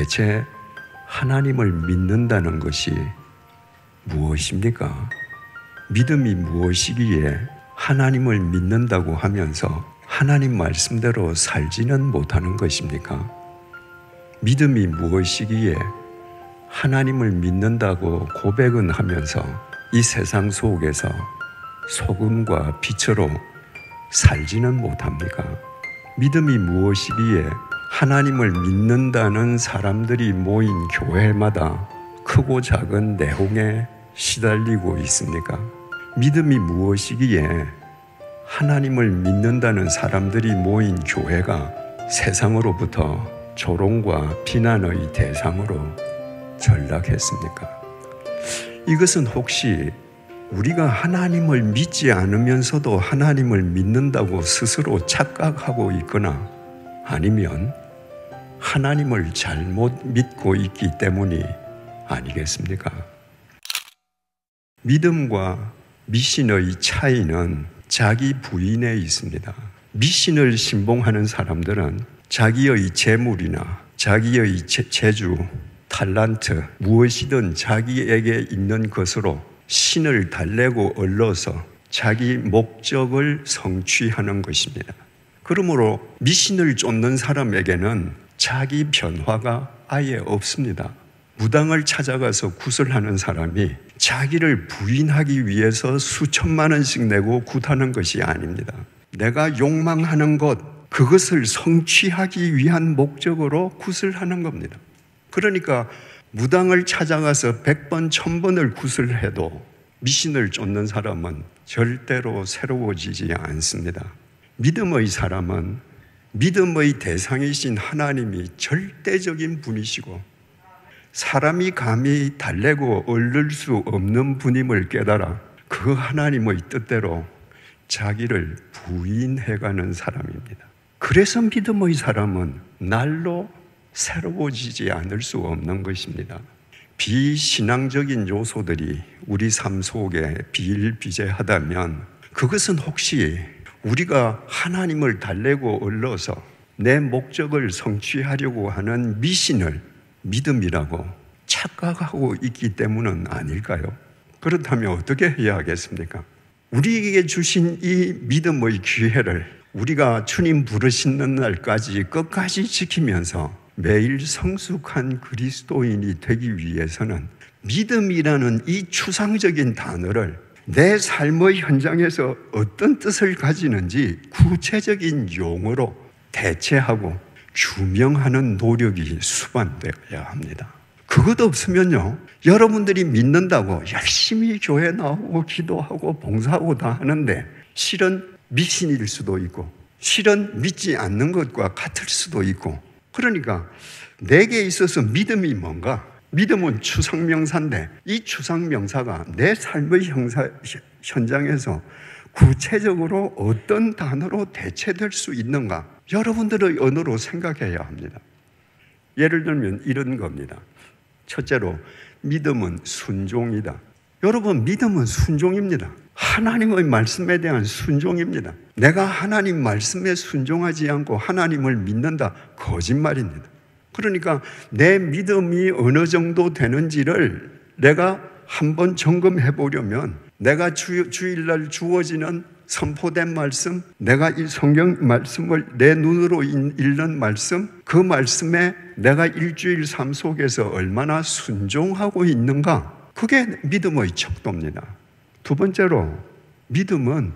대체 하나님을 믿는다는 것이 무엇입니까? 믿음이 무엇이기에 하나님을 믿는다고 하면서 하나님 말씀대로 살지는 못하는 것입니까? 믿음이 무엇이기에 하나님을 믿는다고 고백은 하면서 이 세상 속에서 소금과 빛으로 살지는 못합니까? 믿음이 무엇이기에 하나님을 믿는다는 사람들이 모인 교회마다 크고 작은 내홍에 시달리고 있습니까? 믿음이 무엇이기에 하나님을 믿는다는 사람들이 모인 교회가 세상으로부터 조롱과 비난의 대상으로 전락했습니까? 이것은 혹시 우리가 하나님을 믿지 않으면서도 하나님을 믿는다고 스스로 착각하고 있거나 아니면 하나님을 잘못 믿고 있기 때문이 아니겠습니까? 믿음과 미신의 차이는 자기 부인에 있습니다. 미신을 신봉하는 사람들은 자기의 재물이나 자기의 재주, 탤런트, 무엇이든 자기에게 있는 것으로 신을 달래고 얼러서 자기 목적을 성취하는 것입니다. 그러므로 미신을 쫓는 사람에게는 자기 변화가 아예 없습니다. 무당을 찾아가서 굿을 사람이 자기를 부인하기 위해서 수천만 원씩 내고 굿하는 것이 아닙니다. 내가 욕망하는 것, 그것을 성취하기 위한 목적으로 굿을 하는 겁니다. 그러니까 무당을 찾아가서 100번, 1000번을 굿을 해도 미신을 쫓는 사람은 절대로 새로워지지 않습니다. 믿음의 사람은 믿음의 대상이신 하나님이 절대적인 분이시고 사람이 감히 달래고 얼를 수 없는 분임을 깨달아 그 하나님의 뜻대로 자기를 부인해가는 사람입니다. 그래서 믿음의 사람은 날로 새로워지지 않을 수 없는 것입니다. 비신앙적인 요소들이 우리 삶 속에 비일비재하다면 그것은 혹시 우리가 하나님을 달래고 얼러서 내 목적을 성취하려고 하는 미신을 믿음이라고 착각하고 있기 때문은 아닐까요? 그렇다면 어떻게 해야 하겠습니까? 우리에게 주신 이 믿음의 기회를 우리가 주님 부르시는 날까지 끝까지 지키면서 매일 성숙한 그리스도인이 되기 위해서는 믿음이라는 이 추상적인 단어를 내 삶의 현장에서 어떤 뜻을 가지는지 구체적인 용어로 대체하고 규명하는 노력이 수반되어야 합니다. 그것 없으면요, 여러분들이 믿는다고 열심히 교회 나오고 기도하고 봉사하고 다 하는데 실은 미신일 수도 있고 실은 믿지 않는 것과 같을 수도 있고, 그러니까 내게 있어서 믿음이 뭔가? 믿음은 추상명사인데 이 추상명사가 내 삶의 현장에서 구체적으로 어떤 단어로 대체될 수 있는가? 여러분들의 언어로 생각해야 합니다. 예를 들면 이런 겁니다. 첫째로 믿음은 순종이다. 여러분, 믿음은 순종입니다. 하나님의 말씀에 대한 순종입니다. 내가 하나님 말씀에 순종하지 않고 하나님을 믿는다, 거짓말입니다. 그러니까 내 믿음이 어느 정도 되는지를 내가 한번 점검해 보려면 내가 주일날 주어지는 선포된 말씀, 내가 이 성경 말씀을 내 눈으로 읽는 말씀, 그 말씀에 내가 일주일 삶 속에서 얼마나 순종하고 있는가, 그게 믿음의 척도입니다. 두 번째로 믿음은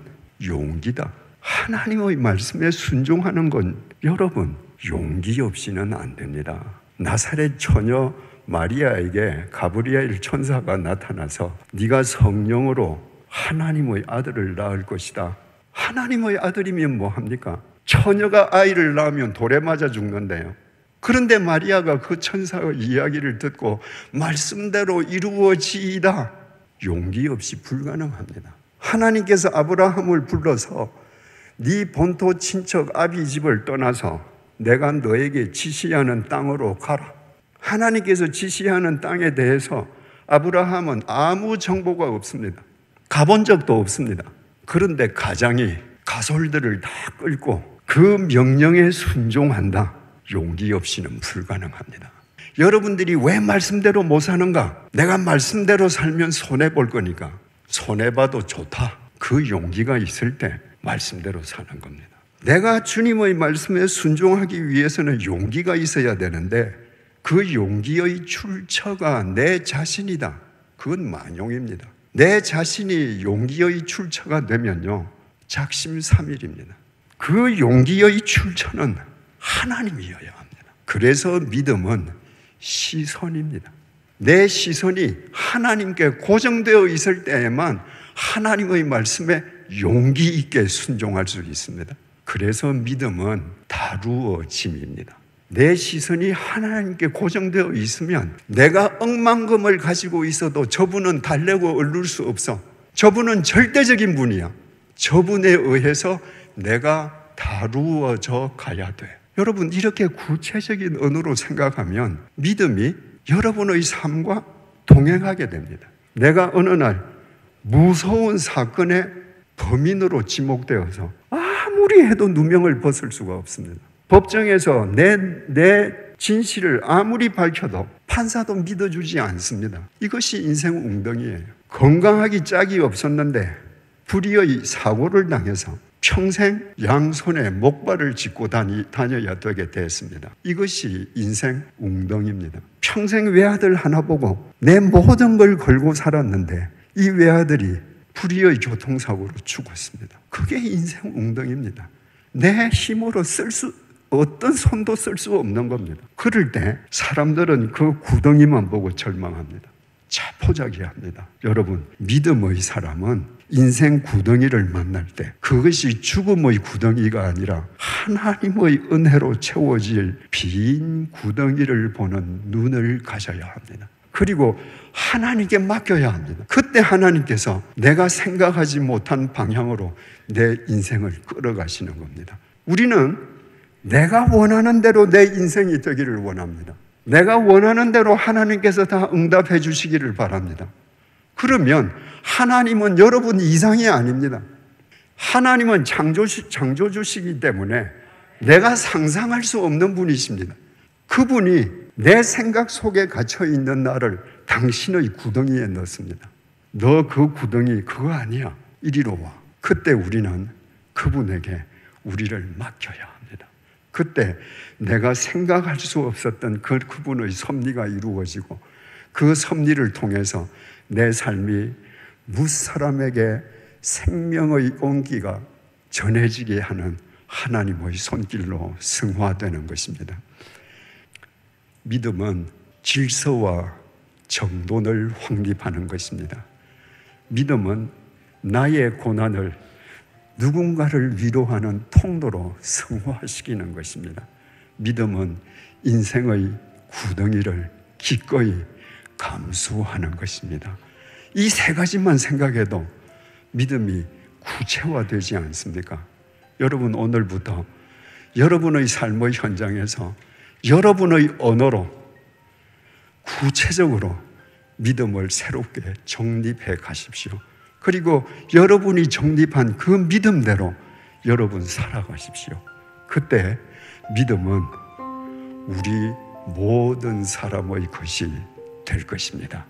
용기다. 하나님의 말씀에 순종하는 건 여러분 용기 없이는 안 됩니다. 나사렛 처녀 마리아에게 가브리엘 천사가 나타나서 네가 성령으로 하나님의 아들을 낳을 것이다. 하나님의 아들이면 뭐합니까? 처녀가 아이를 낳으면 돌에 맞아 죽는데요. 그런데 마리아가 그 천사의 이야기를 듣고 말씀대로 이루어지이다. 용기 없이 불가능합니다. 하나님께서 아브라함을 불러서 네 본토 친척 아비 집을 떠나서 내가 너에게 지시하는 땅으로 가라. 하나님께서 지시하는 땅에 대해서 아브라함은 아무 정보가 없습니다. 가본 적도 없습니다. 그런데 가장이 가솔들을 다 끌고 그 명령에 순종한다. 용기 없이는 불가능합니다. 여러분들이 왜 말씀대로 못 사는가? 내가 말씀대로 살면 손해볼 거니까. 손해봐도 좋다. 그 용기가 있을 때 말씀대로 사는 겁니다. 내가 주님의 말씀에 순종하기 위해서는 용기가 있어야 되는데 그 용기의 출처가 내 자신이다. 그건 만용입니다. 내 자신이 용기의 출처가 되면요, 작심삼일입니다. 그 용기의 출처는 하나님이어야 합니다. 그래서 믿음은 시선입니다. 내 시선이 하나님께 고정되어 있을 때에만 하나님의 말씀에 용기 있게 순종할 수 있습니다. 그래서 믿음은 다루어짐입니다. 내 시선이 하나님께 고정되어 있으면 내가 억만금을 가지고 있어도 저분은 달래고 얻을 수 없어. 저분은 절대적인 분이야. 저분에 의해서 내가 다루어져 가야 돼. 여러분, 이렇게 구체적인 언어로 생각하면 믿음이 여러분의 삶과 동행하게 됩니다. 내가 어느 날 무서운 사건의 범인으로 지목되어서 아무리 해도 누명을 벗을 수가 없습니다. 법정에서 내 진실을 아무리 밝혀도 판사도 믿어주지 않습니다. 이것이 인생 웅덩이에요. 건강하기 짝이 없었는데 불의의 사고를 당해서 평생 양손에 목발을 짚고 다녀야 되게 됐습니다. 이것이 인생 웅덩이입니다. 평생 외아들 하나 보고 내 모든 걸 걸고 살았는데 이 외아들이 불의의 교통사고로 죽었습니다. 그게 인생 웅덩이입니다. 내 힘으로 어떤 손도 쓸 수 없는 겁니다. 그럴 때 사람들은 그 구덩이만 보고 절망합니다. 자포자기합니다. 여러분, 믿음의 사람은 인생 구덩이를 만날 때 그것이 죽음의 구덩이가 아니라 하나님의 은혜로 채워질 빈 구덩이를 보는 눈을 가져야 합니다. 그리고 하나님께 맡겨야 합니다. 그때 하나님께서 내가 생각하지 못한 방향으로 내 인생을 끌어가시는 겁니다. 우리는 내가 원하는 대로 내 인생이 되기를 원합니다. 내가 원하는 대로 하나님께서 다 응답해 주시기를 바랍니다. 그러면 하나님은 여러분 이상이 아닙니다. 하나님은 창조주시기 때문에 내가 상상할 수 없는 분이십니다. 그분이 내 생각 속에 갇혀 있는 나를 당신의 구덩이에 넣습니다. 너 그 구덩이 그거 아니야. 이리로 와. 그때 우리는 그분에게 우리를 맡겨야 합니다. 그때 내가 생각할 수 없었던 그분의 섭리가 이루어지고 그 섭리를 통해서 내 삶이 무사람에게 생명의 온기가 전해지게 하는 하나님의 손길로 승화되는 것입니다. 믿음은 질서와 정돈을 확립하는 것입니다. 믿음은 나의 고난을 누군가를 위로하는 통로로 승화시키는 것입니다. 믿음은 인생의 구덩이를 기꺼이 감수하는 것입니다. 이 세 가지만 생각해도 믿음이 구체화되지 않습니까? 여러분, 오늘부터 여러분의 삶의 현장에서 여러분의 언어로 구체적으로 믿음을 새롭게 정립해 가십시오. 그리고 여러분이 정립한 그 믿음대로 여러분 살아가십시오. 그때 믿음은 우리 모든 사람의 것이 될 것입니다.